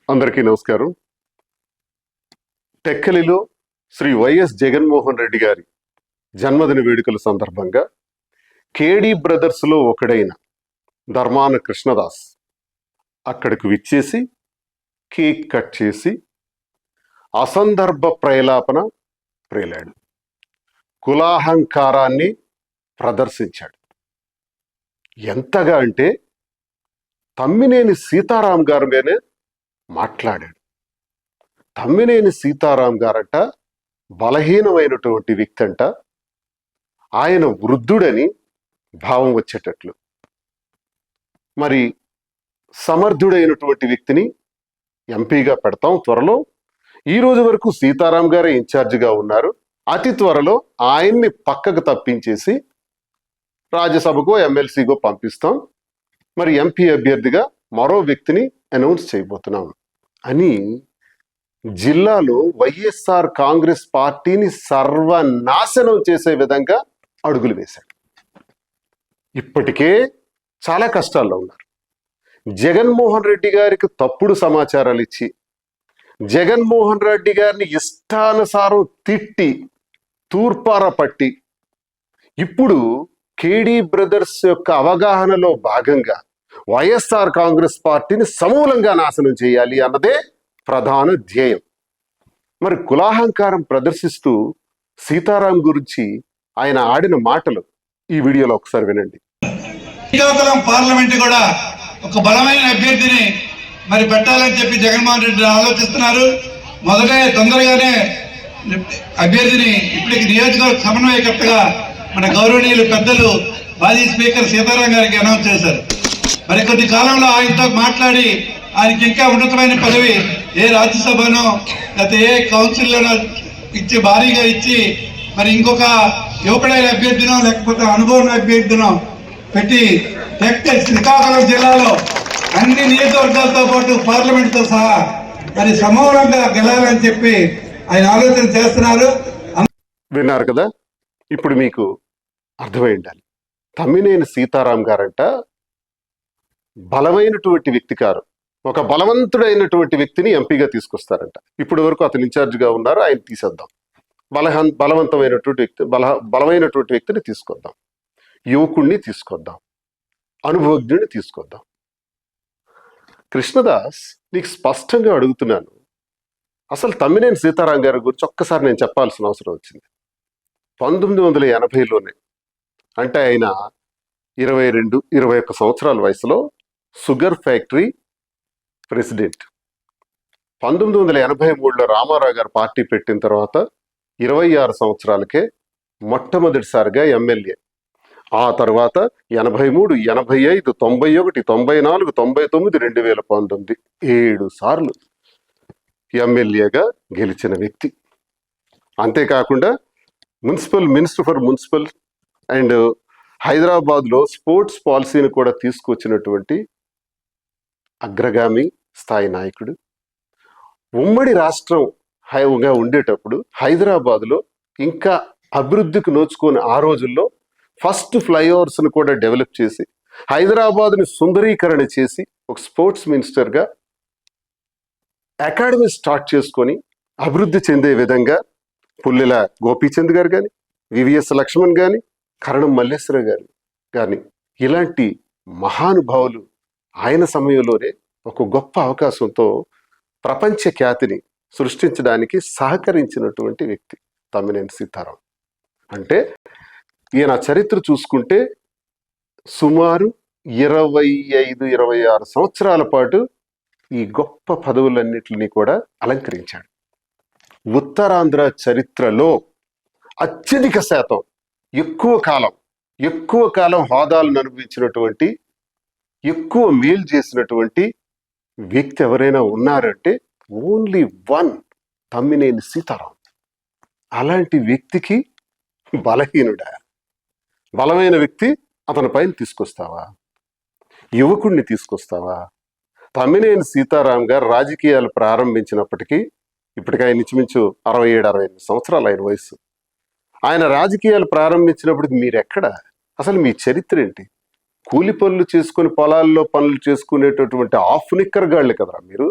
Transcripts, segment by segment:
అందరికీ నమస్కారం. టెక్కలిలో శ్రీ వైఎస్ జగన్మోహన్ రెడ్డి గారి జన్మదిన వేడుకల సందర్భంగా కేడీ బ్రదర్స్లో ఒకడైన ధర్మాన కృష్ణదాస్ అక్కడికి విచ్చేసి కేక్ కట్ చేసి అసందర్భ ప్రేలాపన ప్రేలాడు. కులాహంకారాన్ని ప్రదర్శించాడు. ఎంతగా అంటే తమ్మినేని సీతారాం గారి మీదనే మాట్లాడాడు. తమ్మినేని సీతారాం గారట బలహీనమైనటువంటి వ్యక్తి అంట. ఆయన వృద్ధుడని భావం వచ్చేటట్లు, మరి సమర్థుడైనటువంటి వ్యక్తిని ఎంపీగా పెడతాం త్వరలో. ఈ రోజు వరకు సీతారాం గారే ఇన్ఛార్జిగా ఉన్నారు. అతి త్వరలో ఆయన్ని పక్కకు తప్పించేసి రాజ్యసభకో ఎమ్మెల్సీకో పంపిస్తాం, మరి ఎంపీ అభ్యర్థిగా మరో వ్యక్తిని అనౌన్స్ చేయబోతున్నాం అని జిల్లాలో వైఎస్ఆర్ కాంగ్రెస్ పార్టీని సర్వనాశనం చేసే విధంగా అడుగులు వేశాడు. ఇప్పటికే చాలా కష్టాల్లో ఉన్నారు. జగన్మోహన్ రెడ్డి గారికి తప్పుడు సమాచారాలు ఇచ్చి జగన్మోహన్ రెడ్డి గారిని ఇష్టానుసారం తిట్టి తూర్పార పట్టి ఇప్పుడు కేడీ బ్రదర్స్ యొక్క అవగాహనలో భాగంగా వైఎస్ఆర్ కాంగ్రెస్ పార్టీని సమూలంగా నాశనం చేయాలి అన్నదే ప్రధాన ధ్యేయం. మరి కులాహంకారం ప్రదర్శిస్తూ సీతారాం గురించి ఆయన ఆడిన మాటలు ఈ వీడియోలో ఒకసారి వినండి. శ్రీకాకుళం పార్లమెంట్ కూడా ఒక బలమైన అభ్యర్థిని మరి పెట్టాలని చెప్పి జగన్మోహన్ రెడ్డి ఆలోచిస్తున్నారు. తొందరగానే అభ్యర్థిని ఇప్పటికి నియోజకవర్గ సమన్వయకర్తగా మన గౌరవనీయులు పెద్దలు మాజీ స్పీకర్ సీతారాం గారికి అనౌన్స్ చేశారు. మరి కొద్ది కాలంలో ఆయనతో మాట్లాడి ఆయనకి ఇంకా ఉన్నతమైన పదవి ఏ రాజ్యసభనో లేకపోతే ఏ కౌన్సిల్లోనో ఇచ్చి భారీగా ఇచ్చి మరి ఇంకొక యువకుడైన అభ్యర్థినో లేకపోతే అనుభవం అభ్యర్థినో పెట్టి శ్రీకాకుళం జిల్లాలో అన్ని నియోజకవర్గాలతో పాటు పార్లమెంట్తో సహా మరి సమూలంగా గెలాలని చెప్పి ఆయన ఆలోచన చేస్తున్నారు. విన్నారు కదా, ఇప్పుడు మీకు అర్థమై ఉండాలి. తమ్మినేని సీతారాం గారంట బలమైనటువంటి వ్యక్తి కారు, ఒక బలవంతుడైనటువంటి వ్యక్తిని ఎంపీగా తీసుకొస్తారంట. ఇప్పటి వరకు అతను ఇన్ఛార్జిగా ఉన్నారు, ఆయన తీసేద్దాం. బలమైనటువంటి వ్యక్తిని తీసుకొద్దాం, యువకుడిని తీసుకొద్దాం, అనుభవజ్ఞుడిని తీసుకొద్దాం. కృష్ణదాస్, నీకు స్పష్టంగా అడుగుతున్నాను, అసలు తమ్మినేని సీతారాం గారి గురించి ఒక్కసారి నేను చెప్పాల్సిన అవసరం వచ్చింది. 1980లోనే, అంటే ఆయన 22-21 సంవత్సరాల వయసులో షుగర్ ఫ్యాక్టరీ ప్రెసిడెంట్. 1983లో రామారావు గారు పార్టీ పెట్టిన తర్వాత 26 సంవత్సరాలకే మొట్టమొదటిసారిగా ఎమ్మెల్యే. ఆ తర్వాత 83, 85, 91, 94, 99, 2019 7 సార్లు ఎమ్మెల్యేగా గెలిచిన వ్యక్తి. అంతేకాకుండా మినిస్టర్ ఫర్ మున్సిపల్ అండ్ హైదరాబాద్లో స్పోర్ట్స్ పాలసీని కూడా తీసుకొచ్చినటువంటి అగ్రగామి స్థాయి నాయకుడు. ఉమ్మడి రాష్ట్రంగా ఉండేటప్పుడు హైదరాబాద్లో ఇంకా అభివృద్ధికి నోచుకొని ఆ రోజుల్లో ఫస్ట్ ఫ్లైఓవర్స్ను కూడా డెవలప్ చేసి హైదరాబాద్ని సుందరీకరణ చేసి ఒక స్పోర్ట్స్ మినిస్టర్గా అకాడమీ స్టార్ట్ చేసుకొని అభివృద్ధి చెందే విధంగా పుల్లెల గోపీచంద్ గారు కానీ, వివిఎస్ లక్ష్మణ్ కానీ, కరణం మల్లేశ్వర గారు కానీ, ఇలాంటి మహానుభావులు ఆయన సమయంలోనే ఒక గొప్ప అవకాశంతో ప్రపంచ ఖ్యాతిని సృష్టించడానికి సహకరించినటువంటి వ్యక్తి తమ్మినేని సీతారాం. అంటే ఈయన చరిత్ర చూసుకుంటే సుమారు 25-26 సంవత్సరాల పాటు ఈ గొప్ప పదవులన్నిటిని కూడా అలంకరించాడు. ఉత్తరాంధ్ర చరిత్రలో అత్యధిక శాతం ఎక్కువ కాలం హోదాలను అనుభవించినటువంటి, ఎక్కువ మేలు చేసినటువంటి వ్యక్తి ఎవరైనా ఉన్నారంటే ఓన్లీ వన్, తమ్మినేని సీతారాం. అలాంటి వ్యక్తికి బలహీనుడా? బలమైన వ్యక్తి అతని పైన తీసుకొస్తావా? యువకుడిని తీసుకొస్తావా? తమ్మినేని సీతారాం గారు రాజకీయాలు ప్రారంభించినప్పటికీ ఇప్పటికి ఆయన ఇంచుమించు 67-68 సంవత్సరాలు ఆయన వయసు. ఆయన రాజకీయాలు ప్రారంభించినప్పటికి మీరెక్కడ? అసలు మీ చరిత్ర ఏంటి? కూలి పనులు చేసుకుని పొలాల్లో పనులు చేసుకునేటటువంటి ఆఫ్ నిక్కర్ గాళ్ళు కదరా మీరు.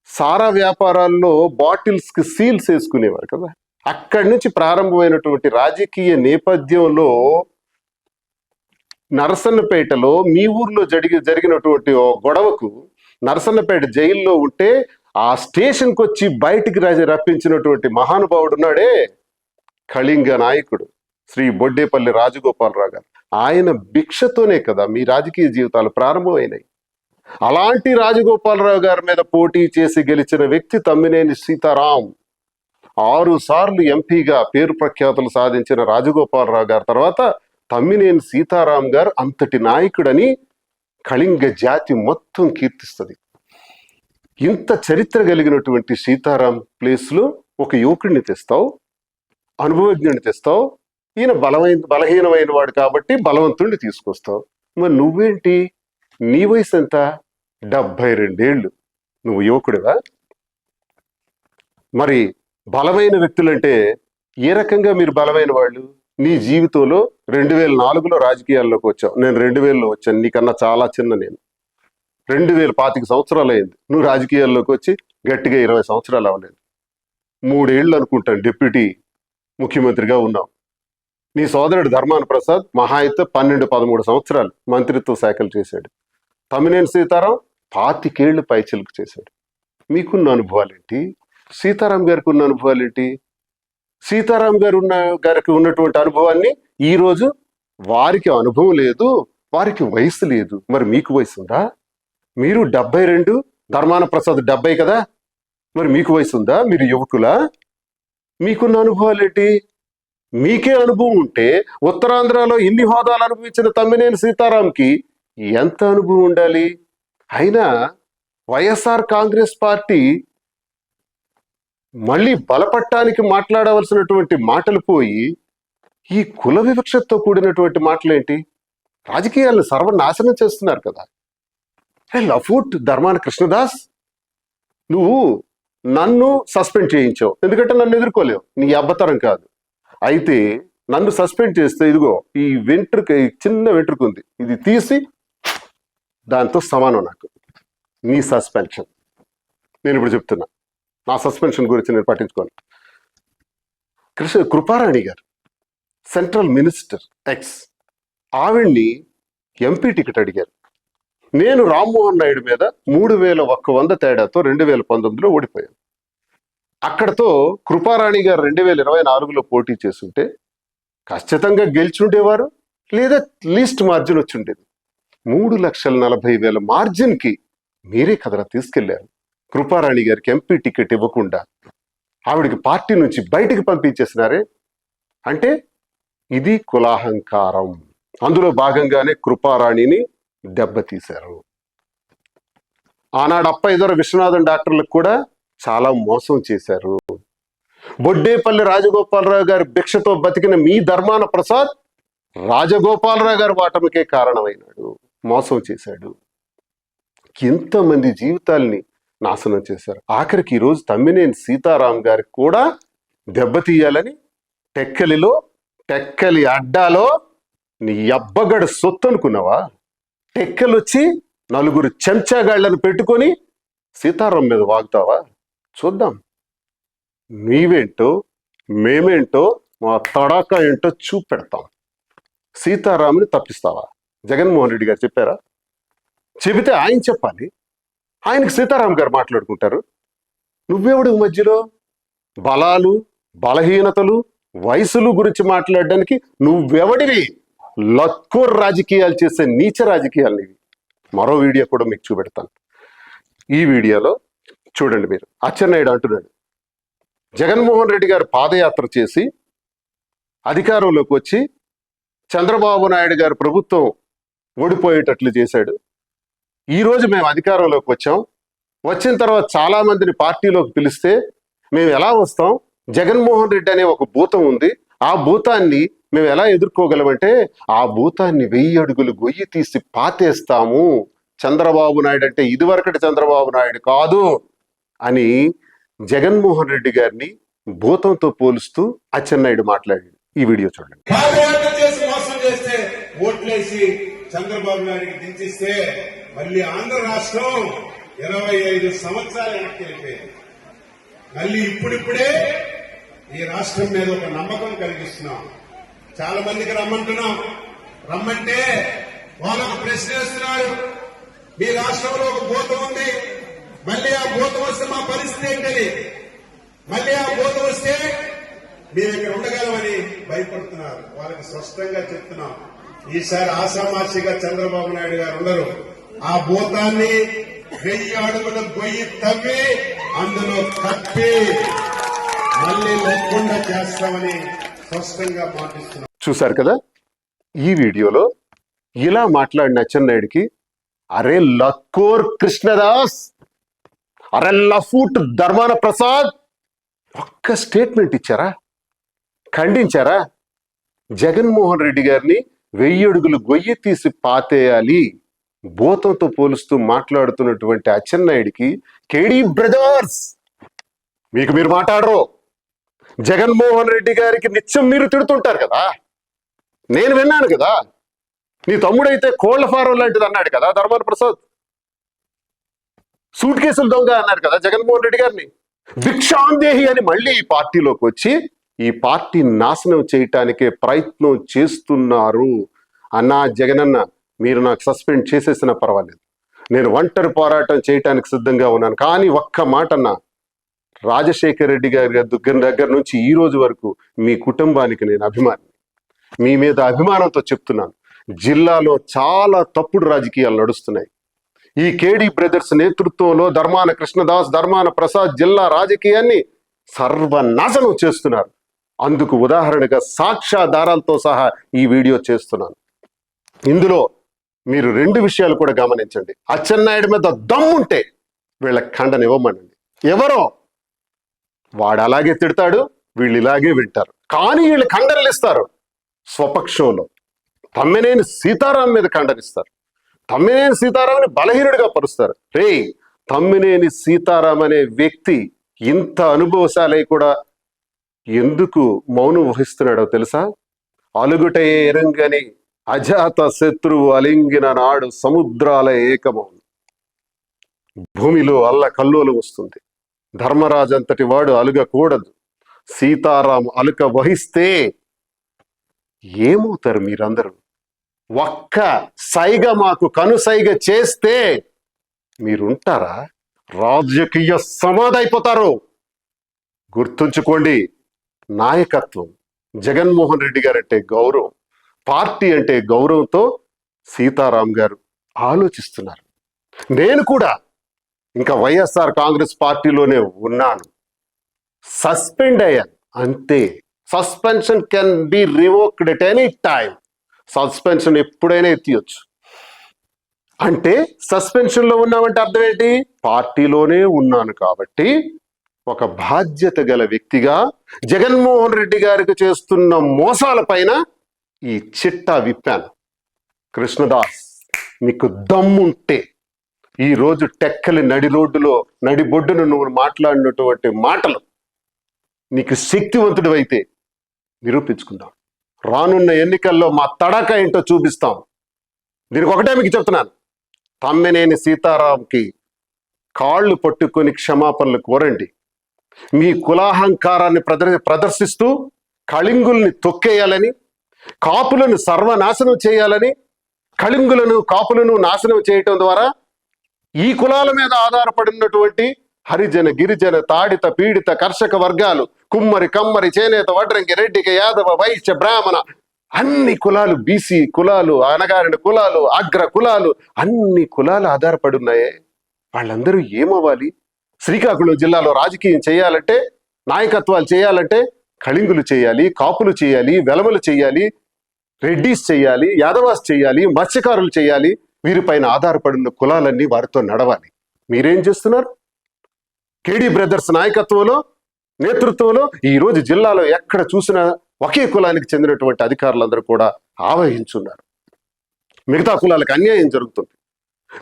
సారా వ్యాపారాల్లో బాటిల్స్ కి సీల్స్ వేసుకునేవారు కదా. అక్కడి నుంచి ప్రారంభమైనటువంటి రాజకీయ నేపథ్యంలో నరసన్నపేటలో మీ ఊర్లో జరిగినటువంటి ఓ గొడవకు నరసన్నపేట జైల్లో ఉంటే ఆ స్టేషన్కి వచ్చి బయటికి రప్పించినటువంటి మహానుభావుడు ఉన్నాడే, కళింగ నాయకుడు శ్రీ బొడ్డేపల్లి రాజగోపాలరావు గారు. ఆయన భిక్షతోనే కదా మీ రాజకీయ జీవితాలు ప్రారంభమైనాయి. అలాంటి రాజగోపాలరావు గారి మీద పోటీ చేసి గెలిచిన వ్యక్తి తమ్మినేని సీతారాం. 6 సార్లు ఎంపీగా పేరు ప్రఖ్యాతులు సాధించిన రాజగోపాలరావు గారి తర్వాత తమ్మినేని సీతారాం గారు అంతటి నాయకుడని కళింగ జాతి మొత్తం కీర్తిస్తుంది. ఇంత చరిత్ర కలిగినటువంటి సీతారాం ప్లేస్లో ఒక యువకుడిని తెస్తావు, అనుభవజ్ఞుడిని తెస్తావు. ఈయన బలహీనమైన వాడు కాబట్టి బలవంతుడిని తీసుకొస్తావు. మరి నువ్వేంటి, నీ వయసు ఎంత? 72 ఏళ్ళు. నువ్వు యువకుడివా? మరి బలమైన వ్యక్తులంటే ఏ రకంగా మీరు బలమైన వాళ్ళు? నీ జీవితంలో 2004లో రాజకీయాల్లోకి వచ్చావు, నేను 2000లో వచ్చాను, నీకన్నా చాలా చిన్న నేను. 25 సంవత్సరాలు అయింది నువ్వు రాజకీయాల్లోకి వచ్చి, గట్టిగా 20 సంవత్సరాలు అవ్వలేదు. 3 ఏళ్ళు అనుకుంటాను డిప్యూటీ ముఖ్యమంత్రిగా ఉన్నావు. నీ సోదరుడు ధర్మాన ప్రసాద్ మహా అయితే 12-13 సంవత్సరాలు మంత్రిత్వ శాఖలు చేశాడు. తమ్మినేని సీతారాం 25 ఏళ్ళు పైచిలుకు చేశాడు. మీకున్న అనుభవాలేంటి? సీతారాం గారికి ఉన్న అనుభవాలేంటి? సీతారాం గారికి ఉన్నటువంటి అనుభవాన్ని ఈరోజు వారికి అనుభవం లేదు, వారికి వయసు లేదు. మరి మీకు వయసు ఉందా? మీరు 72, ధర్మాన ప్రసాద్ 70 కదా. మరి మీకు వయసు ఉందా? మీరు యువకులా? మీకున్న అనుభవాలేంటి? మీకే అనుభవం ఉంటే ఉత్తరాంధ్రలో ఇన్ని హోదాలు అనుభవించిన తమ్మినేని సీతారాంకి ఎంత అనుభవం ఉండాలి? అయినా వైఎస్ఆర్ కాంగ్రెస్ పార్టీ మళ్ళీ బలపట్టానికి మాట్లాడవలసినటువంటి మాటలు పోయి ఈ కుల వివక్షతో కూడినటువంటి మాటలేంటి? రాజకీయాలను సర్వనాశనం చేస్తున్నారు కదా. లఫూట్ ధర్మాన కృష్ణదాస్, నువ్వు నన్ను సస్పెండ్ చేయించావు, ఎందుకంటే నన్ను ఎదుర్కోలేవు, నీ అబ్బతరం కాదు. అయితే నన్ను సస్పెండ్ చేస్తే ఇదిగో ఈ చిన్న వెంట్రుక ఉంది, ఇది తీసి దాంతో సమానం నాకు నీ సస్పెన్షన్. నేను ఇప్పుడు చెప్తున్నా, నా సస్పెన్షన్ గురించి నేను పట్టించుకోను. కృపారాణి గారు సెంట్రల్ మినిస్టర్ ఎక్స్, ఆవిడ్ని ఎంపీ టికెట్ అడిగారు. నేను రామ్మోహన్ నాయుడు మీద 3100 తేడాతో 2019లో ఓడిపోయాను. అక్కడతో కృపారాణి గారు 2024లో పోటీ చేస్తుంటే ఖచ్చితంగా గెలిచుండేవారు, లేదా లీస్ట్ మార్జిన్ వచ్చి ఉండేది. 3,40,000 మార్జిన్కి మీరే కదరా తీసుకెళ్లారు. కృపారాణి గారికి ఎంపీ టికెట్ ఇవ్వకుండా ఆవిడికి పార్టీ నుంచి బయటికి పంపించేసినారే. అంటే ఇది కులాహంకారం. అందులో భాగంగానే కృపారాణిని దెబ్బతీశారు. ఆనాడు అప్పైదొర విశ్వనాథన్ డాక్టర్లకు కూడా చాలా మోసం చేశారు. బొడ్డేపల్లి రాజగోపాలరావు గారి భిక్షతో బతికిన మీ ధర్మాన ప్రసాద్ రాజగోపాలరావు గారి ఓటమికే కారణమైనాడు, మోసం చేశాడు. ఎంతమంది జీవితాల్ని నాశనం చేశారు. ఆఖరికి ఈరోజు తమ్మినేని సీతారాం గారికి కూడా దెబ్బతీయాలని టెక్కలి అడ్డాలో నీ అబ్బగడ సొత్తు అనుకున్నావా? టెక్కలొచ్చి 4 చెంచాగాళ్లను పెట్టుకొని సీతారాం మీద వాగుతావా? చూద్దాం నీవేంటో మేమేంటో మా తడాక ఏంటో చూపెడతాం. సీతారాముని తప్పిస్తావా? జగన్మోహన్ రెడ్డి గారు చెప్పారా? చెబితే ఆయన చెప్పాలి, ఆయనకి సీతారాం గారు మాట్లాడుకుంటారు. నువ్వెవడు మధ్యలో? బలాలు, బలహీనతలు, వయసులు గురించి మాట్లాడడానికి నువ్వెవడివి? లక్కూర్ రాజకీయాలు చేసే నీచ రాజకీయాలు ఇవి. మరో వీడియో కూడా మీకు చూపెడతాను. ఈ వీడియోలో చూడండి మీరు. అచ్చెన్నాయుడు అంటున్నాడు, జగన్మోహన్ రెడ్డి గారు పాదయాత్ర చేసి అధికారంలోకి వచ్చి చంద్రబాబు నాయుడు గారు ప్రభుత్వం ఓడిపోయేటట్లు చేశాడు. ఈరోజు మేము అధికారంలోకి వచ్చాం, వచ్చిన తర్వాత చాలా మందిని పార్టీలోకి పిలిస్తే మేము ఎలా వస్తాం? జగన్మోహన్ రెడ్డి అనే ఒక భూతం ఉంది, ఆ భూతాన్ని మేము ఎలా ఎదుర్కోగలమంటే ఆ భూతాన్ని 1000 అడుగులు గొయ్యి తీసి పాతేస్తాము. చంద్రబాబు నాయుడు అంటే ఇదివరకటి చంద్రబాబు నాయుడు కాదు అని జగన్మోహన్ రెడ్డి గారిని భూతంతో పోలుస్తూ అచ్చెన్నాయుడు మాట్లాడాడు. ఈ వీడియో చూడండి. మోసం చేస్తే ఓట్లేసి చంద్రబాబు నాయుడికి దించిస్తే మళ్ళీ ఆంధ్ర రాష్ట్రం 25 సంవత్సరాలు వెనక్కి వెళ్ళిపోయింది. మళ్ళీ ఇప్పుడిప్పుడే ఈ రాష్ట్రం మీద ఒక నమ్మకం కలిగిస్తున్నాం. చాలా మందికి రమ్మంటున్నాం. రమ్మంటే వాళ్ళకు ప్రశ్న వేస్తున్నారు. మీ రాష్ట్రంలో ఒక భూతం ఉంది, మళ్ళీ ఆ భూతం వస్తే మా పరిస్థితి ఏంటని, మళ్ళీ ఆ భూతం వస్తే మేము ఇక్కడ ఉండగలమని భయపడుతున్నారు. వాళ్ళకి స్పష్టంగా చెప్తున్నాం, ఈసారి ఆషామాషిగా చంద్రబాబు నాయుడు గారు ఉండరు. ఆ భూతాన్ని 1000 అడుగుల గొయ్యి తవ్వి అందులో కప్పి మళ్ళీ లేకుండా చేస్తామని స్పష్టంగా మాటిస్తున్నాం. చూశారు కదా ఈ వీడియోలో ఇలా మాట్లాడిన అచ్చెన్నాయుడికి అరే లక్కోర్ కృష్ణదాస్, అరే లఫూట్ ధర్మాన ప్రసాద్ ఒక్క స్టేట్మెంట్ ఇచ్చారా? ఖండించారా? జగన్మోహన్ రెడ్డి గారిని 1000 అడుగులు గొయ్యి తీసి పాతేయాలి భూతంతో పోలుస్తూ మాట్లాడుతున్నటువంటి అచ్చెన్నాయుడికి కేడీ బ్రదర్స్ మీకు మీరు మాట్లాడరు. జగన్మోహన్ రెడ్డి గారికి నిత్యం మీరు తిడుతుంటారు కదా, నేను విన్నాను కదా. నీ తమ్ముడైతే కోళ్ల ఫారం లాంటిది అన్నాడు కదా ధర్మాన ప్రసాద్. సూట్ కేసులు దొంగ అన్నాడు కదా జగన్మోహన్ రెడ్డి గారిని. భిక్షాందేహి అని మళ్ళీ ఈ పార్టీలోకి వచ్చి ఈ పార్టీ నాశనం చేయటానికే ప్రయత్నం చేస్తున్నారు. అన్నా జగనన్న, మీరు నాకు సస్పెండ్ చేసేసినా పర్వాలేదు, నేను ఒంటరి పోరాటం చేయటానికి సిద్ధంగా ఉన్నాను. కానీ ఒక్క మాట అన్నా, రాజశేఖర రెడ్డి గారి దగ్గర నుంచి ఈ రోజు వరకు మీ కుటుంబానికి నేను అభిమాని, మీ మీద అభిమానంతో చెప్తున్నాను. జిల్లాలో చాలా తప్పుడు రాజకీయాలు నడుస్తున్నాయి. ఈ కేడీ బ్రదర్స్ నేతృత్వంలో ధర్మాన కృష్ణదాస్, ధర్మాన ప్రసాద్ జిల్లా రాజకీయాన్ని సర్వనాశనం చేస్తున్నారు. అందుకు ఉదాహరణగా సాక్ష్యాధారాలతో సహా ఈ వీడియో చేస్తున్నాను. ఇందులో మీరు 2 విషయాలు కూడా గమనించండి. అచ్చెన్నాయుడు మీద దమ్ముంటే వీళ్ళ ఖండన ఇవ్వమనండి. ఎవరో వాడు అలాగే తిడతాడు, వీళ్ళు ఇలాగే వింటారు. కానీ వీళ్ళు ఖండనలు ఇస్తారు స్వపక్షంలో. తమ్మినేని సీతారాం మీద ఖండనిస్తారు. తమ్మినేని సీతారాంని బలహీనుడిగా పరుస్తారు. రే, తమ్మినేని సీతారాం అనే వ్యక్తి ఇంత అనుభవశాలై కూడా ఎందుకు మౌనం వహిస్తున్నాడో తెలుసా? అలుగుటయే ఎరంగని అజాత శత్రువు అలింగిన నాడు సముద్రాల ఏకమౌను. భూమిలో అల్ల కల్లోలు వస్తుంది. ధర్మరాజు అంతటి వాడు అలుగకూడదు. సీతారాం అలుక వహిస్తే ఏమవుతారు మీరందరూ? ఒక్క సైగ మాకు కనుసైగ చేస్తే మీరుంటారా? రాజకీయ సమాధి అయిపోతారు. గుర్తుంచుకోండి, నాయకత్వం, జగన్మోహన్ రెడ్డి గారు అంటే గౌరవం, పార్టీ అంటే గౌరవంతో సీతారాం గారు ఆలోచిస్తున్నారు. నేను కూడా ఇంకా వైఎస్ఆర్ కాంగ్రెస్ పార్టీలోనే ఉన్నాను. సస్పెండ్ అయ్యాను అంతే. Suspension can be revoked at any time. Suspension ఎప్పుడైనా ఎత్తియొచ్చు. అంటే సస్పెన్షన్ లో ఉన్నామంటే అర్థం ఏంటి? పార్టీలోనే ఉన్నాను కాబట్టి ఒక బాధ్యత గల వ్యక్తిగా జగన్మోహన్ రెడ్డి గారికి చేస్తున్న మోసాల పైన ఈ చిట్టా విప్పాను. కృష్ణదాస్, నీకు దమ్ముంటే ఈ రోజు టెక్కలి నడి రోడ్డులో నడి బొడ్డును నువ్వు మాట్లాడినటువంటి మాటలు నీకు శక్తివంతుడు అయితే నిరూపించుకుందాం. రానున్న ఎన్నికల్లో మా తడక ఏంటో చూపిస్తాం. దీనికి ఒకటే మీకు చెప్తున్నాను, తమ్మినేని సీతారాంకి కాళ్ళు పట్టుకొని క్షమాపణలు కోరండి. మీ కులాహంకారాన్ని ప్రదర్శిస్తూ కళింగుల్ని తొక్కేయాలని, కాపులను సర్వనాశనం చేయాలని, కళింగులను కాపులను నాశనం చేయటం ద్వారా ఈ కులాల మీద ఆధారపడినటువంటి హరిజన, గిరిజన, తాడిత, పీడిత, కర్షక వర్గాలు, కుమ్మరి, కమ్మరి, చేనేత, వడ్రంగి, రెడ్డికి, యాదవ, వైశ్య, బ్రాహ్మణ, అన్ని కులాలు, బీసీ కులాలు, అనగారిన కులాలు, అగ్ర కులాలు, అన్ని కులాలు ఆధారపడి ఉన్నాయే. వాళ్ళందరూ ఏమవ్వాలి? శ్రీకాకుళం జిల్లాలో రాజకీయం చేయాలంటే, నాయకత్వాలు చేయాలంటే కళింగులు చేయాలి, కాపులు చేయాలి, వెలమలు చేయాలి, రెడ్డిస్ చేయాలి, యాదవాస్ చేయాలి, మత్స్యకారులు చేయాలి. వీరిపైన ఆధారపడిన కులాలన్నీ వారితో నడవాలి. మీరేం చేస్తున్నారు? కేడీ బ్రదర్స్ నాయకత్వంలో, నేతృత్వంలో ఈరోజు జిల్లాలో ఎక్కడ చూసినా ఒకే కులానికి చెందినటువంటి అధికారులందరూ కూడా ఆవహించున్నారు. మిగతా కులాలకు అన్యాయం జరుగుతుంది.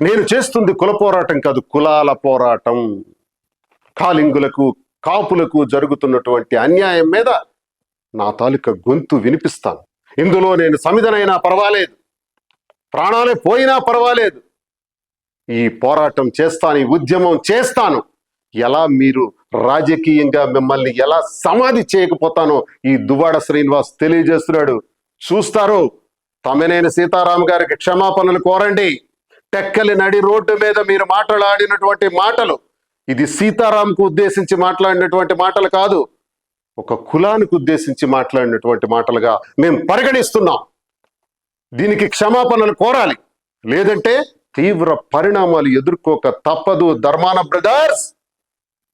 నేను చేస్తుంది కుల పోరాటం కాదు, కులాల పోరాటం. కాలింగులకు, కాపులకు జరుగుతున్నటువంటి అన్యాయం మీద నా తాలూకా గొంతు వినిపిస్తాను. ఇందులో నేను సమిధనైనా పర్వాలేదు, ప్రాణాలే పోయినా పర్వాలేదు. ఈ పోరాటం చేస్తాను, ఈ ఉద్యమం చేస్తాను. ఎలా మీరు రాజకీయంగా మిమ్మల్ని ఎలా సమాధి చేయకపోతానో ఈ దువ్వాడ శ్రీనివాస్ తెలియజేస్తున్నాడు. చూస్తారు. తమ్మినేని సీతారాం గారికి క్షమాపణలు కోరండి. టెక్కలి నడి రోడ్డు మీద మీరు మాట్లాడినటువంటి మాటలు, ఇది సీతారాంకు ఉద్దేశించి మాట్లాడినటువంటి మాటలు కాదు, ఒక కులానికి ఉద్దేశించి మాట్లాడినటువంటి మాటలుగా మేము పరిగణిస్తున్నాం. దీనికి క్షమాపణలు కోరాలి, లేదంటే తీవ్ర పరిణామాలు ఎదుర్కోక తప్పదు. ధర్మాన బ్రదర్స్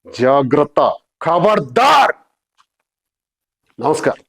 జాగ్రత్త, ఖబర్దార్. నమస్కారం.